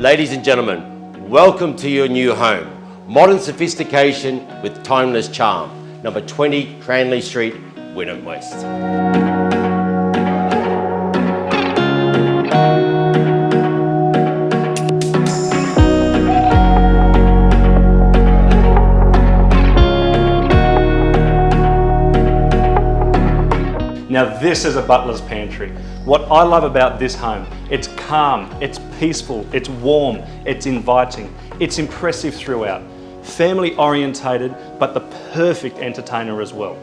Ladies and gentlemen, welcome to your new home. Modern sophistication with timeless charm. Number 20 Cranleigh Street, Wynnum West. Now this is a butler's pantry. What I love about this home, it's calm, it's peaceful, it's warm, it's inviting, it's impressive throughout. Family orientated, but the perfect entertainer as well.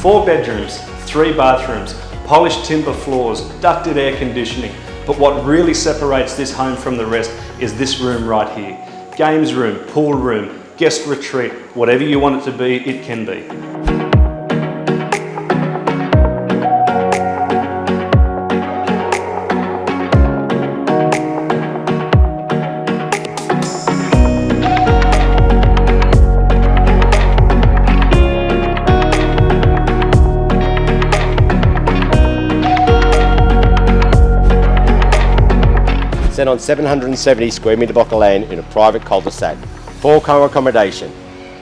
Four bedrooms, 3 bathrooms, polished timber floors, ducted air conditioning. But what really separates this home from the rest is this room right here. Games room, pool room, guest retreat, whatever you want it to be, it can be. Set on 770 square metre block of land in a private cul-de-sac. 4-car accommodation.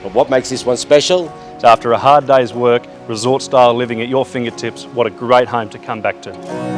But what makes this one special? So after a hard day's work, resort style living at your fingertips, what a great home to come back to.